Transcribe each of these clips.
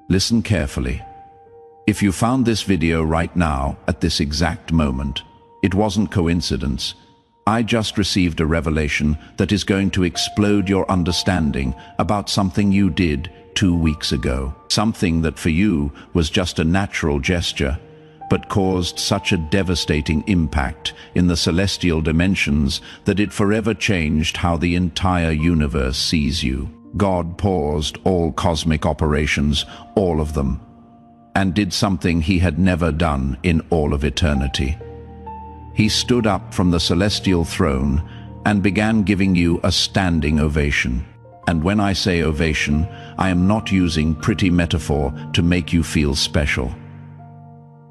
Listen carefully. If you found this video right now, at this exact moment, it wasn't coincidence. I just received a revelation that is going to explode your understanding about something you did 2 weeks ago. Something that for you was just a natural gesture, but caused such a devastating impact in the celestial dimensions that it forever changed how the entire universe sees you. God paused all cosmic operations, all of them, and did something he had never done in all of eternity. He stood up from the celestial throne and began giving you a standing ovation. And when I say ovation, I am not using pretty metaphor to make you feel special.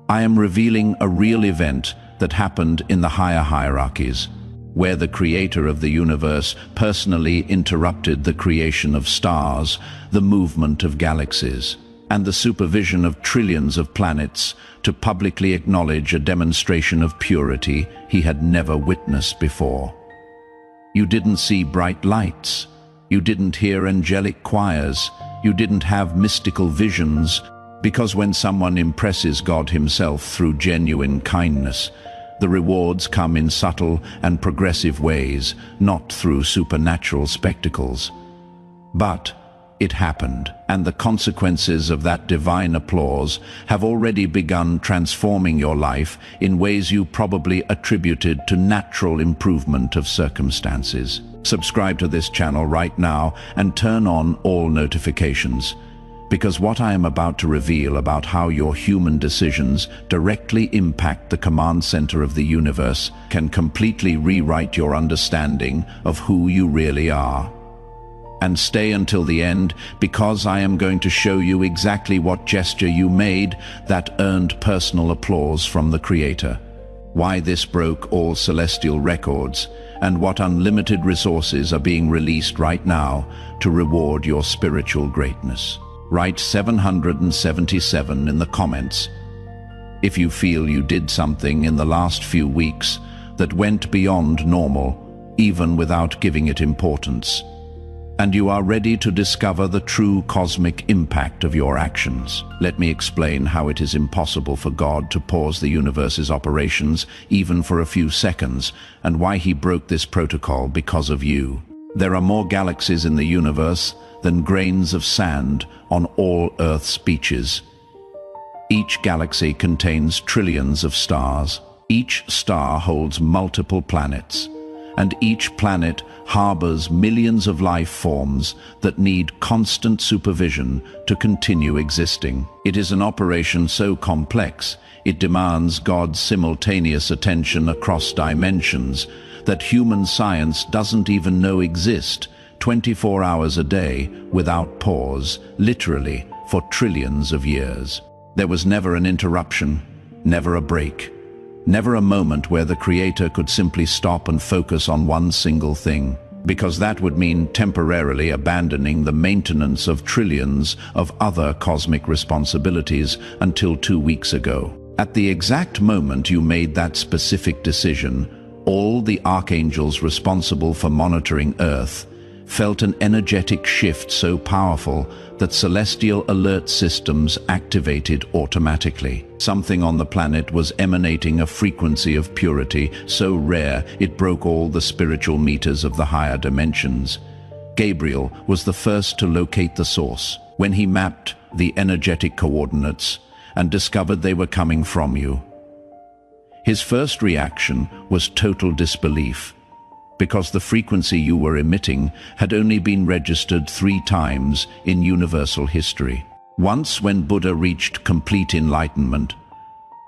I am revealing a real event that happened in the higher hierarchies, where the creator of the universe personally interrupted the creation of stars, the movement of galaxies, and the supervision of trillions of planets to publicly acknowledge a demonstration of purity he had never witnessed before. You didn't see bright lights. You didn't hear angelic choirs. You didn't have mystical visions, because when someone impresses God himself through genuine kindness, the rewards come in subtle and progressive ways, not through supernatural spectacles. But it happened, and the consequences of that divine applause have already begun transforming your life in ways you probably attributed to natural improvement of circumstances. Subscribe to this channel right now and turn on all notifications, because what I am about to reveal about how your human decisions directly impact the command center of the universe can completely rewrite your understanding of who you really are. And stay until the end, because I am going to show you exactly what gesture you made that earned personal applause from the Creator, why this broke all celestial records, and what unlimited resources are being released right now to reward your spiritual greatness. Write 777 in the comments if you feel you did something in the last few weeks that went beyond normal, even without giving it importance, and you are ready to discover the true cosmic impact of your actions. Let me explain how it is impossible for God to pause the universe's operations even for a few seconds, and why he broke this protocol because of you. There are more galaxies in the universe than grains of sand on all Earth's beaches. Each galaxy contains trillions of stars. Each star holds multiple planets, and each planet harbors millions of life forms that need constant supervision to continue existing. It is an operation so complex, it demands God's simultaneous attention across dimensions that human science doesn't even know exist, 24 hours a day, without pause, literally, for trillions of years. There was never an interruption, never a break, never a moment where the Creator could simply stop and focus on one single thing, because that would mean temporarily abandoning the maintenance of trillions of other cosmic responsibilities until 2 weeks ago. At the exact moment you made that specific decision, all the archangels responsible for monitoring Earth felt an energetic shift so powerful that celestial alert systems activated automatically. Something on the planet was emanating a frequency of purity so rare it broke all the spiritual meters of the higher dimensions. Gabriel was the first to locate the source when he mapped the energetic coordinates and discovered they were coming from you. His first reaction was total disbelief, because the frequency you were emitting had only been registered 3 times in universal history. Once when Buddha reached complete enlightenment,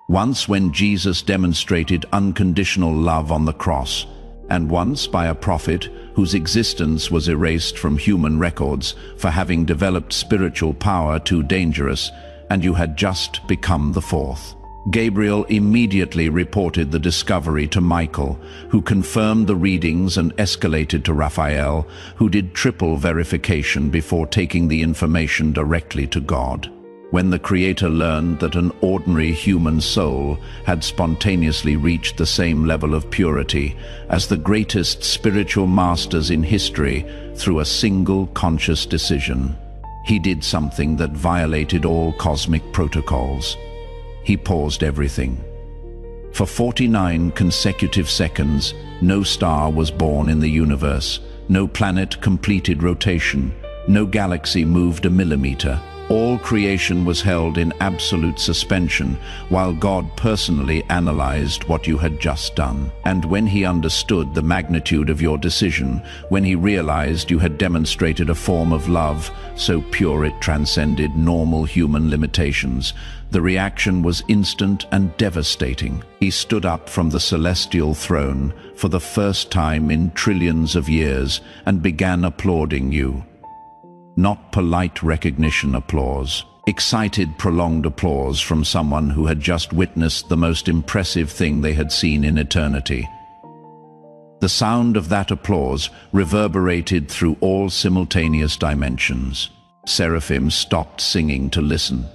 once when Jesus demonstrated unconditional love on the cross, and once by a prophet whose existence was erased from human records for having developed spiritual power too dangerous, and you had just become the 4th. Gabriel immediately reported the discovery to Michael, who confirmed the readings and escalated to Raphael, who did triple verification before taking the information directly to God. When the Creator learned that an ordinary human soul had spontaneously reached the same level of purity as the greatest spiritual masters in history through a single conscious decision, He did something that violated all cosmic protocols. He paused everything. For 49 consecutive seconds, no star was born in the universe, no planet completed rotation, no galaxy moved a millimeter. All creation was held in absolute suspension, while God personally analyzed what you had just done. And when he understood the magnitude of your decision, when he realized you had demonstrated a form of love so pure it transcended normal human limitations, the reaction was instant and devastating. He stood up from the celestial throne for the first time in trillions of years and began applauding you. Not polite recognition applause, excited, prolonged applause from someone who had just witnessed the most impressive thing they had seen in eternity. The sound of that applause reverberated through all simultaneous dimensions. Seraphim stopped singing to listen.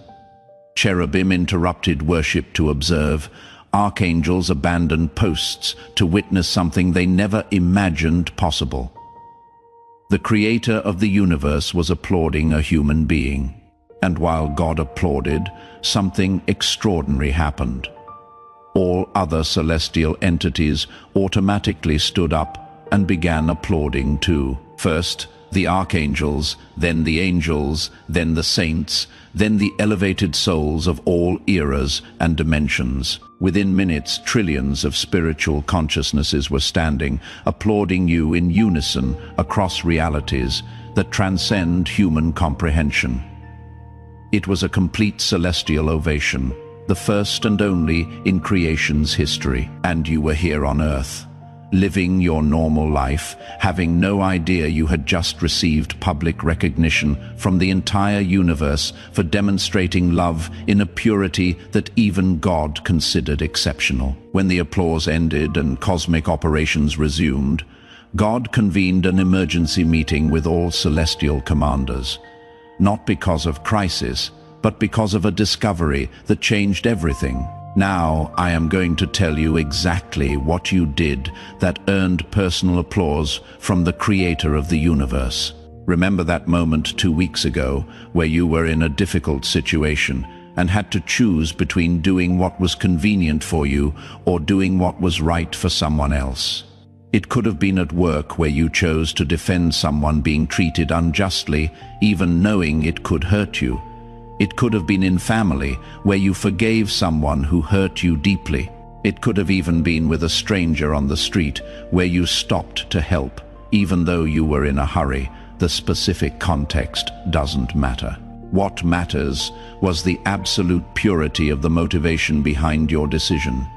Cherubim interrupted worship to observe. Archangels abandoned posts to witness something they never imagined possible. The creator of the universe was applauding a human being, and while God applauded, something extraordinary happened. All other celestial entities automatically stood up and began applauding too. First, the archangels, then the angels, then the saints, then the elevated souls of all eras and dimensions. Within minutes, trillions of spiritual consciousnesses were standing, applauding you in unison across realities that transcend human comprehension. It was a complete celestial ovation, the first and only in creation's history. And you were here on Earth, living your normal life, having no idea you had just received public recognition from the entire universe for demonstrating love in a purity that even God considered exceptional. When the applause ended and cosmic operations resumed, God convened an emergency meeting with all celestial commanders, not because of crisis, but because of a discovery that changed everything. Now I am going to tell you exactly what you did that earned personal applause from the creator of the universe. Remember that moment 2 weeks ago where you were in a difficult situation and had to choose between doing what was convenient for you or doing what was right for someone else? It could have been at work where you chose to defend someone being treated unjustly, even knowing it could hurt you. It could have been in family, where you forgave someone who hurt you deeply. It could have even been with a stranger on the street, where you stopped to help, even though you were in a hurry. The specific context doesn't matter. What matters was the absolute purity of the motivation behind your decision.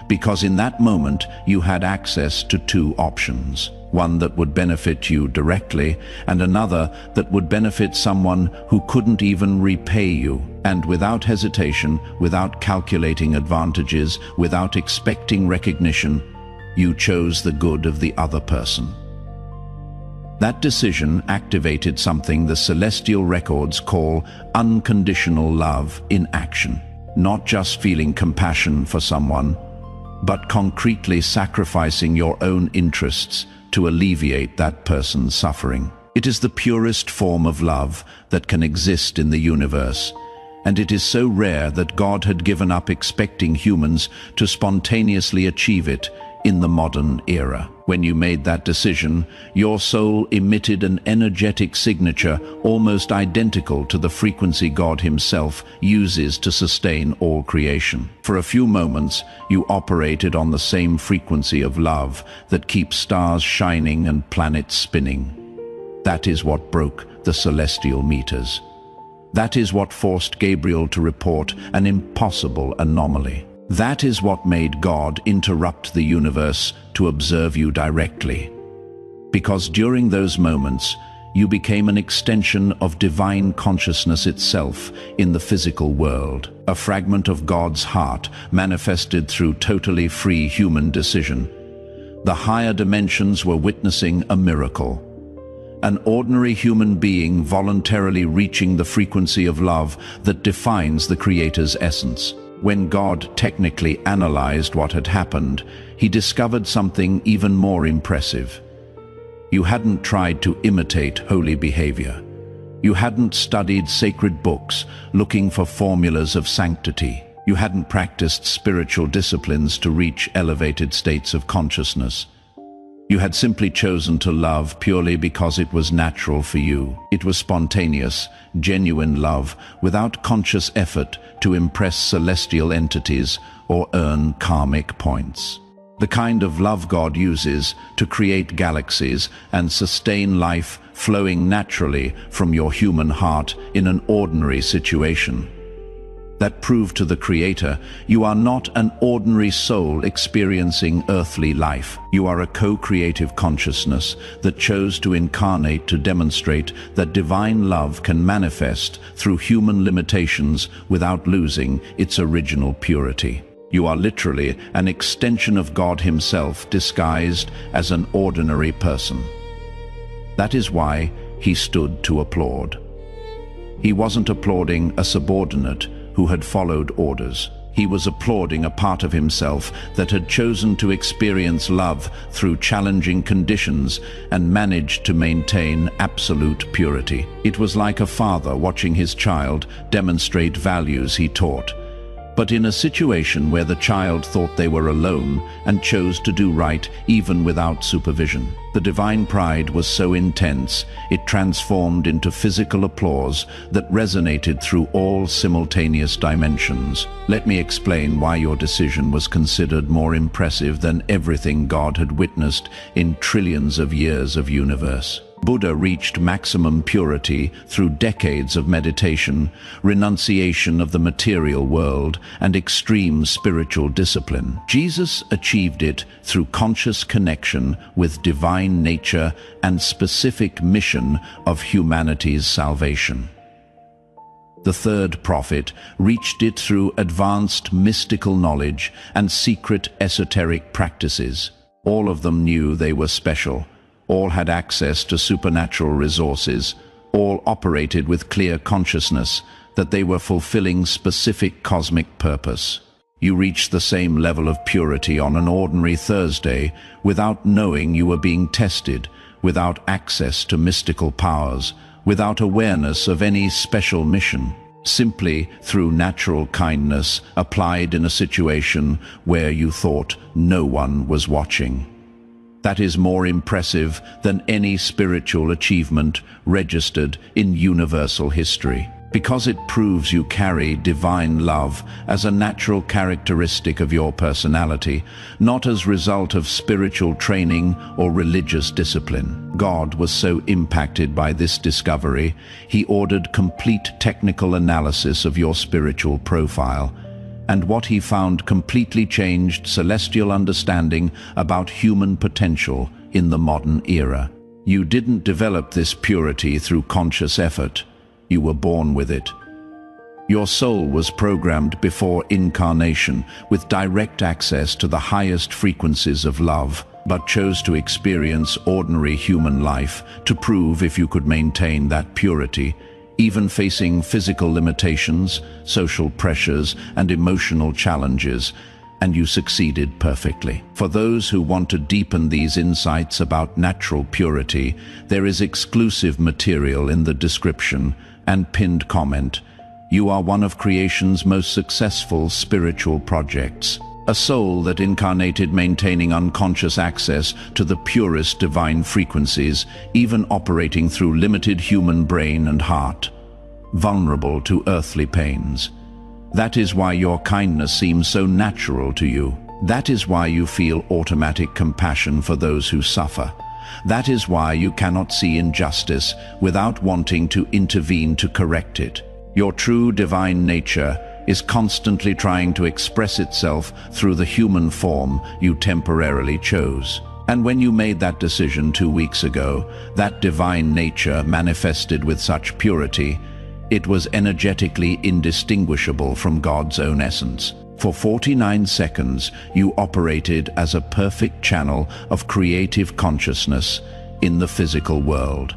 Because in that moment, you had access to two options. One that would benefit you directly, and another that would benefit someone who couldn't even repay you. And without hesitation, without calculating advantages, without expecting recognition, you chose the good of the other person. That decision activated something the celestial records call unconditional love in action. Not just feeling compassion for someone, but concretely sacrificing your own interests to alleviate that person's suffering. It is the purest form of love that can exist in the universe, and it is so rare that God had given up expecting humans to spontaneously achieve it in the modern era. When you made that decision, your soul emitted an energetic signature almost identical to the frequency God himself uses to sustain all creation. For a few moments, you operated on the same frequency of love that keeps stars shining and planets spinning. That is what broke the celestial meters. That is what forced Gabriel to report an impossible anomaly. That is what made God interrupt the universe to observe you directly. Because during those moments, you became an extension of divine consciousness itself in the physical world, a fragment of God's heart manifested through totally free human decision. The higher dimensions were witnessing a miracle. An ordinary human being voluntarily reaching the frequency of love that defines the Creator's essence. When God technically analyzed what had happened, he discovered something even more impressive. You hadn't tried to imitate holy behavior. You hadn't studied sacred books looking for formulas of sanctity. You hadn't practiced spiritual disciplines to reach elevated states of consciousness. You had simply chosen to love purely because it was natural for you. It was spontaneous, genuine love, without conscious effort to impress celestial entities or earn karmic points. The kind of love God uses to create galaxies and sustain life flowing naturally from your human heart in an ordinary situation. That proved to the Creator you are not an ordinary soul experiencing earthly life. You are a co-creative consciousness that chose to incarnate to demonstrate that divine love can manifest through human limitations without losing its original purity. You are literally an extension of God Himself disguised as an ordinary person. That is why He stood to applaud. He wasn't applauding a subordinate who had followed orders. He was applauding a part of himself that had chosen to experience love through challenging conditions and managed to maintain absolute purity. It was like a father watching his child demonstrate values he taught, but in a situation where the child thought they were alone and chose to do right even without supervision. The divine pride was so intense, it transformed into physical applause that resonated through all simultaneous dimensions. Let me explain why your decision was considered more impressive than everything God had witnessed in trillions of years of universe. Buddha reached maximum purity through decades of meditation, renunciation of the material world, and extreme spiritual discipline. Jesus achieved it through conscious connection with divine nature and specific mission of humanity's salvation. The third prophet reached it through advanced mystical knowledge and secret esoteric practices. All of them knew they were special. All had access to supernatural resources. All operated with clear consciousness that they were fulfilling specific cosmic purpose. You reached the same level of purity on an ordinary Thursday without knowing you were being tested, without access to mystical powers, without awareness of any special mission, simply through natural kindness applied in a situation where you thought no one was watching. That is more impressive than any spiritual achievement registered in universal history, because it proves you carry divine love as a natural characteristic of your personality, not as a result of spiritual training or religious discipline. God was so impacted by this discovery, He ordered complete technical analysis of your spiritual profile, and what He found completely changed celestial understanding about human potential in the modern era. You didn't develop this purity through conscious effort. You were born with it. Your soul was programmed before incarnation with direct access to the highest frequencies of love, but chose to experience ordinary human life to prove if you could maintain that purity, even facing physical limitations, social pressures, and emotional challenges, and you succeeded perfectly. For those who want to deepen these insights about natural purity, there is exclusive material in the description and pinned comment. You are one of creation's most successful spiritual projects. A soul that incarnated maintaining unconscious access to the purest divine frequencies, even operating through limited human brain and heart, vulnerable to earthly pains. That is why your kindness seems so natural to you. That is why you feel automatic compassion for those who suffer. That is why you cannot see injustice without wanting to intervene to correct it. Your true divine nature is constantly trying to express itself through the human form you temporarily chose. And when you made that decision 2 weeks ago, that divine nature manifested with such purity, it was energetically indistinguishable from God's own essence. For 49 seconds, you operated as a perfect channel of creative consciousness in the physical world.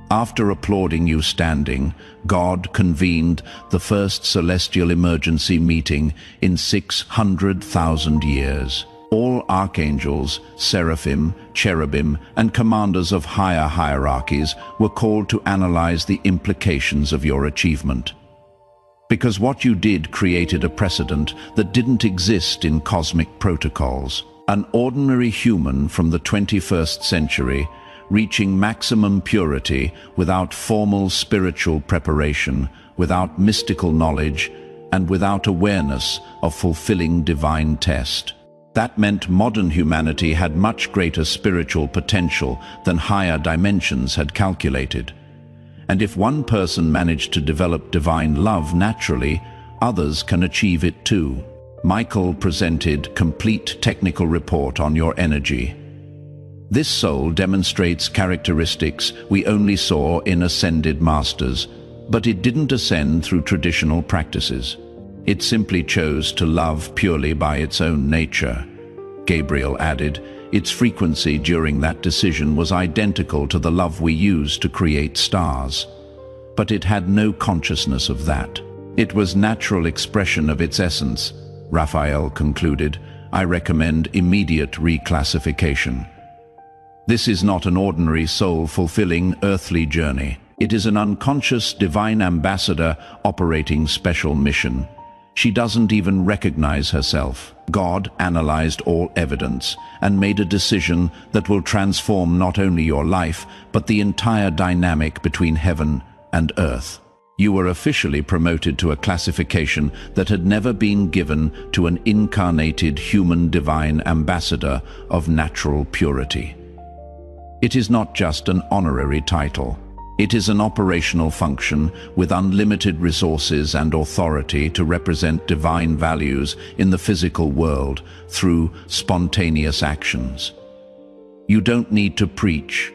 After applauding you standing, God convened the first celestial emergency meeting in 600,000 years. All archangels, seraphim, cherubim, and commanders of higher hierarchies were called to analyze the implications of your achievement. Because what you did created a precedent that didn't exist in cosmic protocols. An ordinary human from the 21st century, reaching maximum purity without formal spiritual preparation, without mystical knowledge, and without awareness of fulfilling divine test. That meant modern humanity had much greater spiritual potential than higher dimensions had calculated. And if one person managed to develop divine love naturally, others can achieve it too. Michael presented complete technical report on your energy. This soul demonstrates characteristics we only saw in ascended masters, but it didn't ascend through traditional practices. It simply chose to love purely by its own nature. Gabriel added, its frequency during that decision was identical to the love we use to create stars. But it had no consciousness of that. It was natural expression of its essence. Raphael concluded, I recommend immediate reclassification. This is not an ordinary soul-fulfilling earthly journey. It is an unconscious divine ambassador operating special mission. She doesn't even recognize herself. God analyzed all evidence and made a decision that will transform not only your life, but the entire dynamic between heaven and earth. You were officially promoted to a classification that had never been given to an incarnated human divine ambassador of natural purity. It is not just an honorary title. It is an operational function with unlimited resources and authority to represent divine values in the physical world through spontaneous actions. You don't need to preach.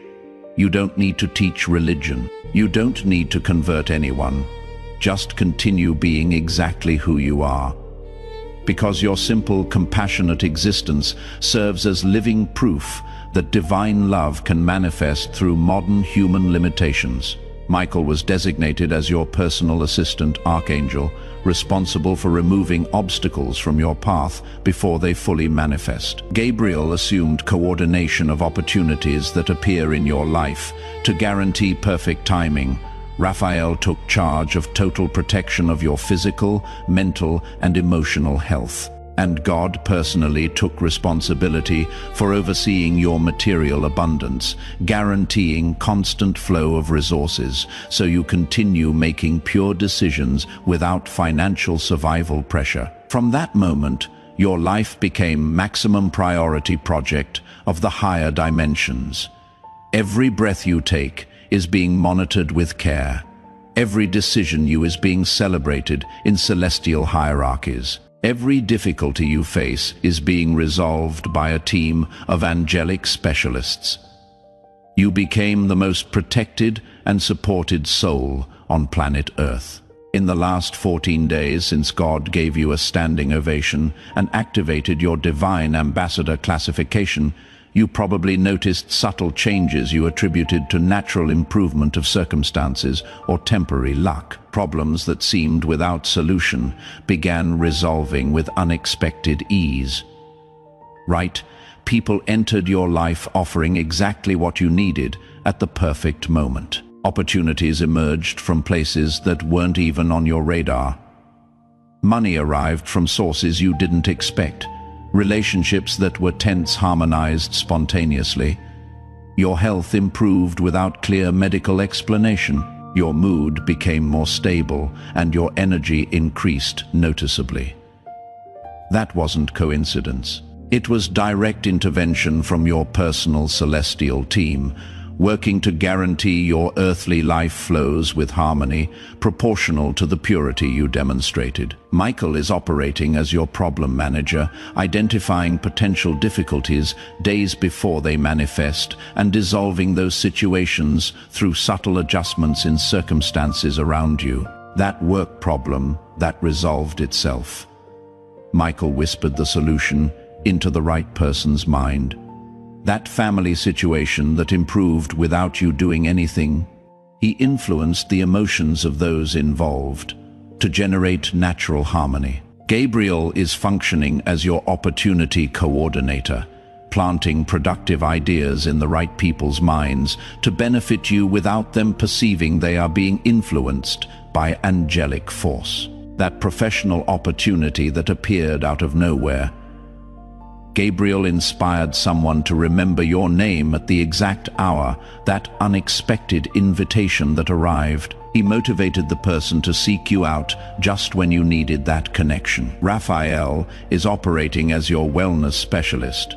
You don't need to teach religion. You don't need to convert anyone. Just continue being exactly who you are. Because your simple, compassionate existence serves as living proof that divine love can manifest through modern human limitations. Michael was designated as your personal assistant, Archangel, responsible for removing obstacles from your path before they fully manifest. Gabriel assumed coordination of opportunities that appear in your life to guarantee perfect timing. Raphael took charge of total protection of your physical, mental, and emotional health. And God personally took responsibility for overseeing your material abundance, guaranteeing constant flow of resources so you continue making pure decisions without financial survival pressure. From that moment, your life became maximum priority project of the higher dimensions. Every breath you take is being monitored with care. Every decision you is being celebrated in celestial hierarchies. Every difficulty you face is being resolved by a team of angelic specialists. You became the most protected and supported soul on planet Earth. In the last 14 days since God gave you a standing ovation and activated your divine ambassador classification, you probably noticed subtle changes you attributed to natural improvement of circumstances or temporary luck. Problems that seemed without solution began resolving with unexpected ease. Right, people entered your life offering exactly what you needed at the perfect moment. Opportunities emerged from places that weren't even on your radar. Money arrived from sources you didn't expect. Relationships that were tense harmonized spontaneously. Your health improved without clear medical explanation. Your mood became more stable and your energy increased noticeably. That wasn't coincidence. It was direct intervention from your personal celestial team, working to guarantee your earthly life flows with harmony proportional to the purity you demonstrated. Michael is operating as your problem manager, identifying potential difficulties days before they manifest and dissolving those situations through subtle adjustments in circumstances around you. That work problem that resolved itself. Michael whispered the solution into the right person's mind. That family situation that improved without you doing anything. He influenced the emotions of those involved to generate natural harmony. Gabriel is functioning as your opportunity coordinator, planting productive ideas in the right people's minds to benefit you without them perceiving they are being influenced by angelic force. That professional opportunity that appeared out of nowhere. Gabriel inspired someone to remember your name at the exact hour, that unexpected invitation that arrived. He motivated the person to seek you out just when you needed that connection. Raphael is operating as your wellness specialist,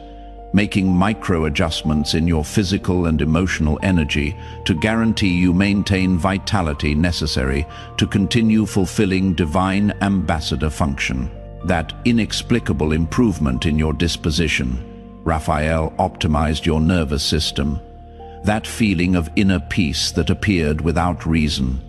making micro-adjustments in your physical and emotional energy to guarantee you maintain vitality necessary to continue fulfilling divine ambassador function. That inexplicable improvement in your disposition. Raphael optimized your nervous system. That feeling of inner peace that appeared without reason.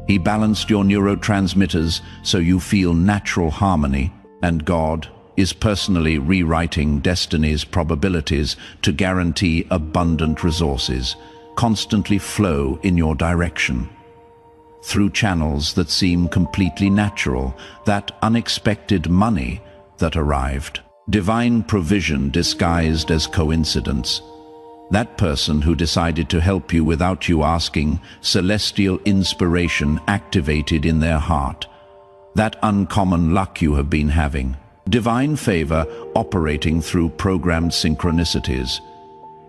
He balanced your neurotransmitters so you feel natural harmony, and God is personally rewriting destiny's probabilities to guarantee abundant resources constantly flow in your direction. Through channels that seem completely natural, that unexpected money that arrived. Divine provision disguised as coincidence. That person who decided to help you without you asking, celestial inspiration activated in their heart. That uncommon luck you have been having. Divine favor operating through programmed synchronicities.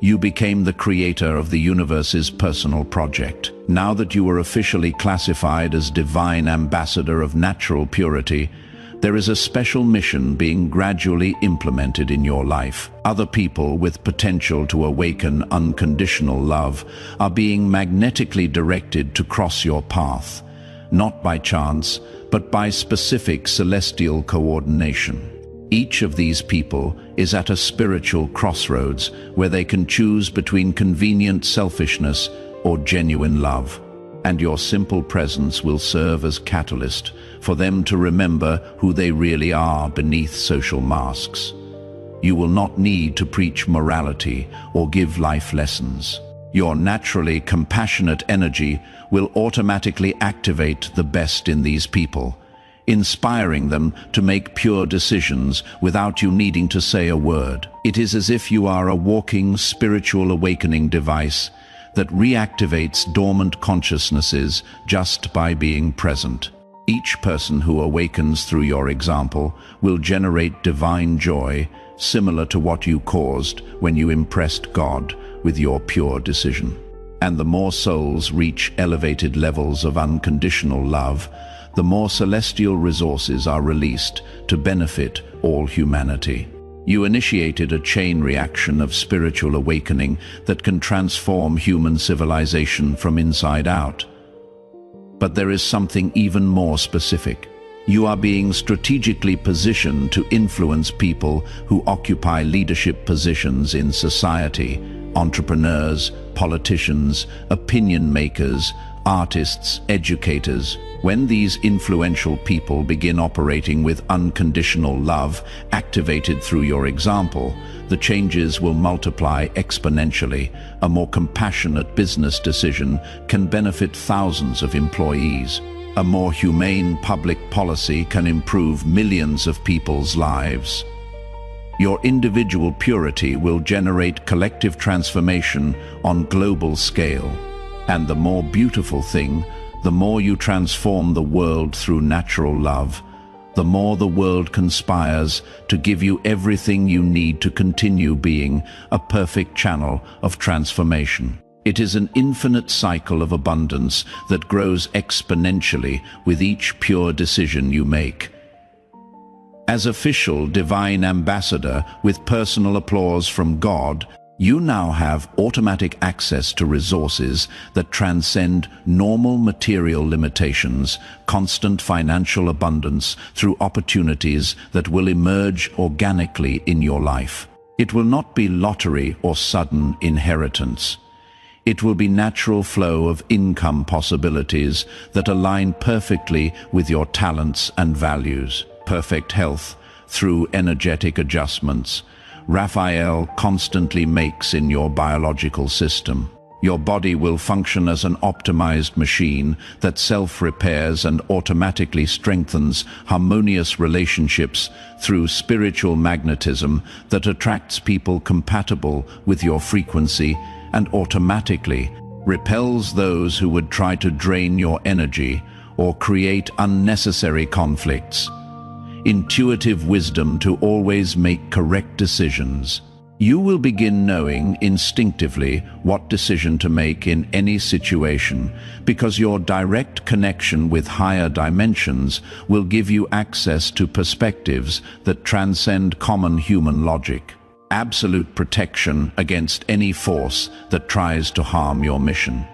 You became the creator of the universe's personal project. Now that you are officially classified as divine ambassador of natural purity, there is a special mission being gradually implemented in your life. Other people with potential to awaken unconditional love are being magnetically directed to cross your path, not by chance, but by specific celestial coordination. Each of these people is at a spiritual crossroads where they can choose between convenient selfishness or genuine love. And your simple presence will serve as catalyst for them to remember who they really are beneath social masks. You will not need to preach morality or give life lessons. Your naturally compassionate energy will automatically activate the best in these people, inspiring them to make pure decisions without you needing to say a word. It is as if you are a walking spiritual awakening device that reactivates dormant consciousnesses just by being present. Each person who awakens through your example will generate divine joy, similar to what you caused when you impressed God with your pure decision. And the more souls reach elevated levels of unconditional love, the more celestial resources are released to benefit all humanity. You initiated a chain reaction of spiritual awakening that can transform human civilization from inside out. But there is something even more specific. You are being strategically positioned to influence people who occupy leadership positions in society: entrepreneurs, politicians, opinion makers, artists, educators. When these influential people begin operating with unconditional love activated through your example, the changes will multiply exponentially. A more compassionate business decision can benefit thousands of employees. A more humane public policy can improve millions of people's lives. Your individual purity will generate collective transformation on global scale. And the more beautiful thing, the more you transform the world through natural love, the more the world conspires to give you everything you need to continue being a perfect channel of transformation. It is an infinite cycle of abundance that grows exponentially with each pure decision you make. As official divine ambassador with personal applause from God, you now have automatic access to resources that transcend normal material limitations, constant financial abundance through opportunities that will emerge organically in your life. It will not be lottery or sudden inheritance. It will be natural flow of income possibilities that align perfectly with your talents and values. Perfect health through energetic adjustments Raphael constantly makes in your biological system. Your body will function as an optimized machine that self-repairs and automatically strengthens harmonious relationships through spiritual magnetism that attracts people compatible with your frequency and automatically repels those who would try to drain your energy or create unnecessary conflicts. Intuitive wisdom to always make correct decisions. You will begin knowing instinctively what decision to make in any situation because your direct connection with higher dimensions will give you access to perspectives that transcend common human logic. Absolute protection against any force that tries to harm your mission.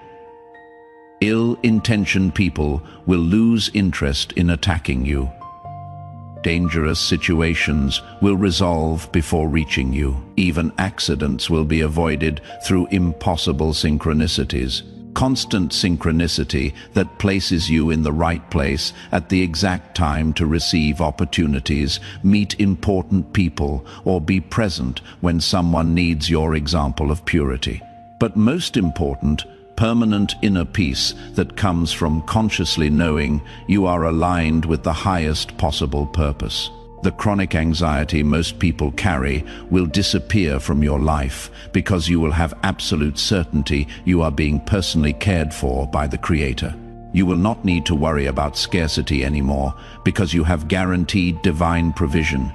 Ill-intentioned people will lose interest in attacking you. Dangerous situations will resolve before reaching you. Even accidents will be avoided through impossible synchronicities. Constant synchronicity that places you in the right place at the exact time to receive opportunities, meet important people, or be present when someone needs your example of purity. But most important, permanent inner peace that comes from consciously knowing you are aligned with the highest possible purpose. The chronic anxiety most people carry will disappear from your life because you will have absolute certainty you are being personally cared for by the Creator. You will not need to worry about scarcity anymore because you have guaranteed divine provision.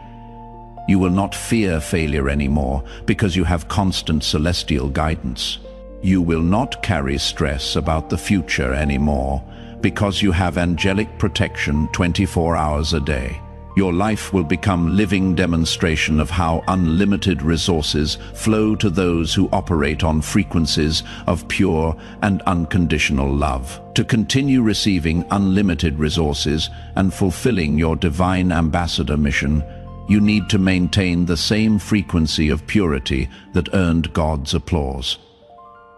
You will not fear failure anymore because you have constant celestial guidance. You will not carry stress about the future anymore because you have angelic protection 24 hours a day. Your life will become living demonstration of how unlimited resources flow to those who operate on frequencies of pure and unconditional love. To continue receiving unlimited resources and fulfilling your divine ambassador mission, you need to maintain the same frequency of purity that earned God's applause.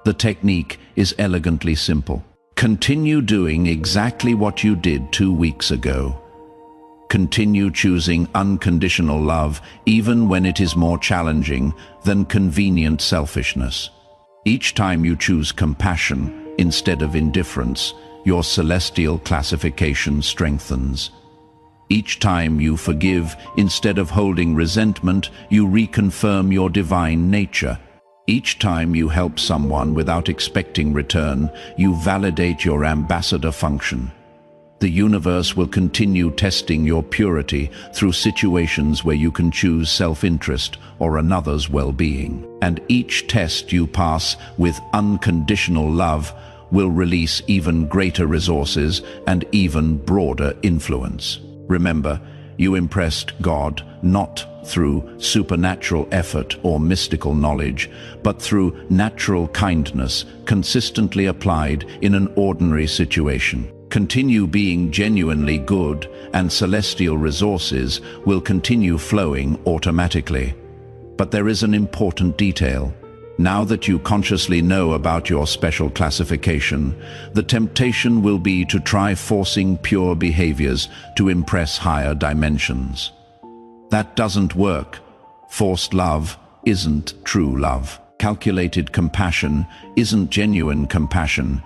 The technique is elegantly simple. Continue doing exactly what you did 2 weeks ago. Continue choosing unconditional love even when it is more challenging than convenient selfishness. Each time you choose compassion instead of indifference, your celestial classification strengthens. Each time you forgive instead of holding resentment, you reconfirm your divine nature. Each time you help someone without expecting return, you validate your ambassador function. The universe will continue testing your purity through situations where you can choose self-interest or another's well-being. And each test you pass with unconditional love will release even greater resources and even broader influence. Remember, you impressed God not through supernatural effort or mystical knowledge, but through natural kindness consistently applied in an ordinary situation. Continue being genuinely good, and celestial resources will continue flowing automatically. But there is an important detail. Now that you consciously know about your special classification, the temptation will be to try forcing pure behaviors to impress higher dimensions. That doesn't work. Forced love isn't true love. Calculated compassion isn't genuine compassion.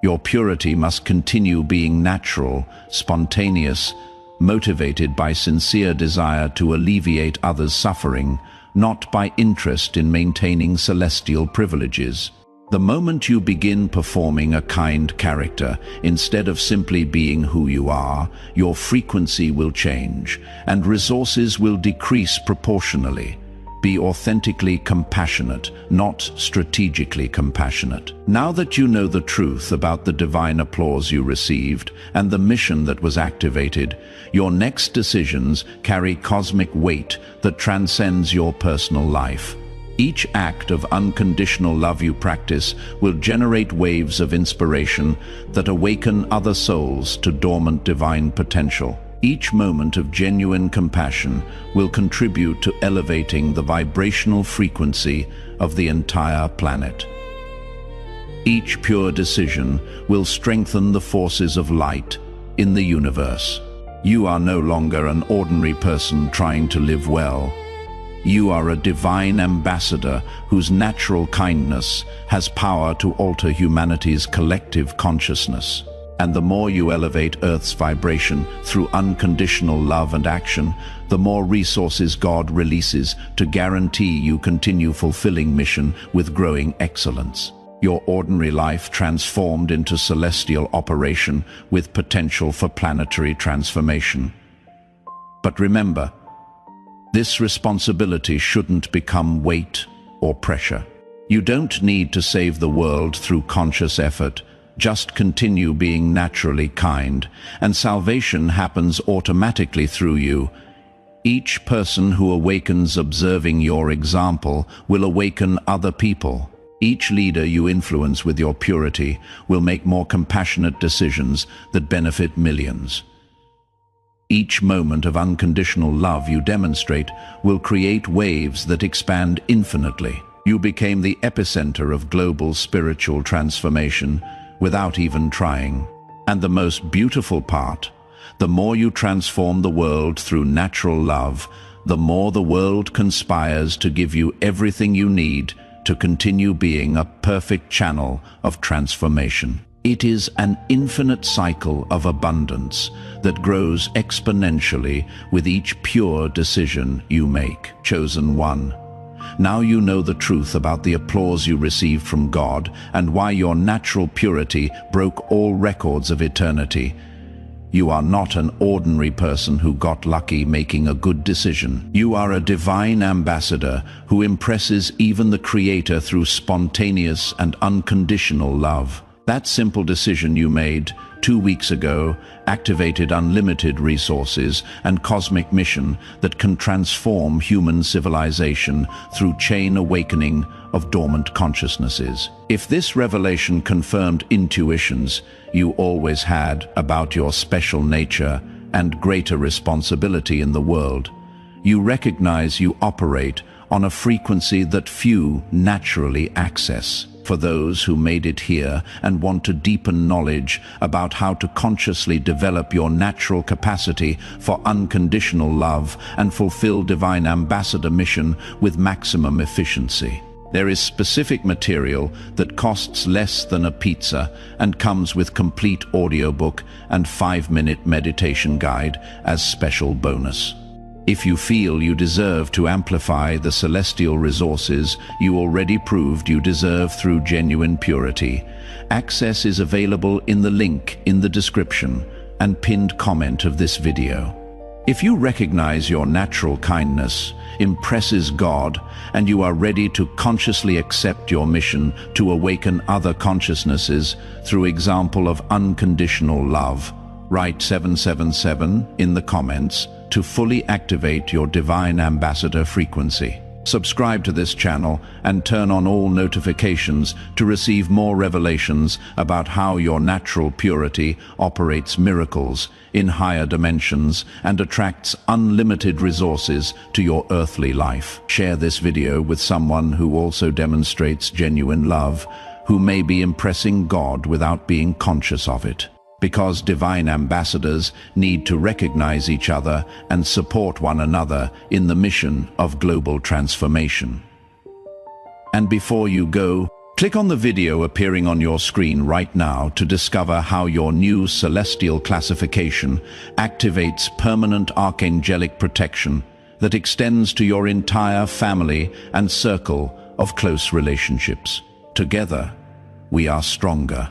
Your purity must continue being natural, spontaneous, motivated by sincere desire to alleviate others' suffering, not by interest in maintaining celestial privileges. The moment you begin performing a kind character, instead of simply being who you are, your frequency will change, and resources will decrease proportionally. Be authentically compassionate, not strategically compassionate. Now that you know the truth about the divine applause you received and the mission that was activated, your next decisions carry cosmic weight that transcends your personal life. Each act of unconditional love you practice will generate waves of inspiration that awaken other souls to dormant divine potential. Each moment of genuine compassion will contribute to elevating the vibrational frequency of the entire planet. Each pure decision will strengthen the forces of light in the universe. You are no longer an ordinary person trying to live well. You are a divine ambassador whose natural kindness has power to alter humanity's collective consciousness. And the more you elevate Earth's vibration through unconditional love and action, the more resources God releases to guarantee you continue fulfilling mission with growing excellence. Your ordinary life transformed into celestial operation with potential for planetary transformation. But remember, this responsibility shouldn't become weight or pressure. You don't need to save the world through conscious effort. Just continue being naturally kind, and salvation happens automatically through you. Each person who awakens observing your example will awaken other people. Each leader you influence with your purity will make more compassionate decisions that benefit millions. Each moment of unconditional love you demonstrate will create waves that expand infinitely. You became the epicenter of global spiritual transformation without even trying. And the most beautiful part, the more you transform the world through natural love, the more the world conspires to give you everything you need to continue being a perfect channel of transformation. It is an infinite cycle of abundance that grows exponentially with each pure decision you make. Chosen one. Now you know the truth about the applause you received from God and why your natural purity broke all records of eternity. You are not an ordinary person who got lucky making a good decision. You are a divine ambassador who impresses even the Creator through spontaneous and unconditional love. That simple decision you made 2 weeks ago activated unlimited resources and cosmic mission that can transform human civilization through chain awakening of dormant consciousnesses. If this revelation confirmed intuitions you always had about your special nature and greater responsibility in the world, you recognize you operate on a frequency that few naturally access. For those who made it here and want to deepen knowledge about how to consciously develop your natural capacity for unconditional love and fulfill divine ambassador mission with maximum efficiency. There is specific material that costs less than a pizza and comes with complete audiobook and 5-minute meditation guide as special bonus. If you feel you deserve to amplify the celestial resources you already proved you deserve through genuine purity, access is available in the link in the description and pinned comment of this video. If you recognize your natural kindness impresses God and you are ready to consciously accept your mission to awaken other consciousnesses through example of unconditional love, write 777 in the comments to fully activate your divine ambassador frequency. Subscribe to this channel and turn on all notifications to receive more revelations about how your natural purity operates miracles in higher dimensions and attracts unlimited resources to your earthly life. Share this video with someone who also demonstrates genuine love, who may be impressing God without being conscious of it. Because divine ambassadors need to recognize each other and support one another in the mission of global transformation. And before you go, click on the video appearing on your screen right now to discover how your new celestial classification activates permanent archangelic protection that extends to your entire family and circle of close relationships. Together, we are stronger.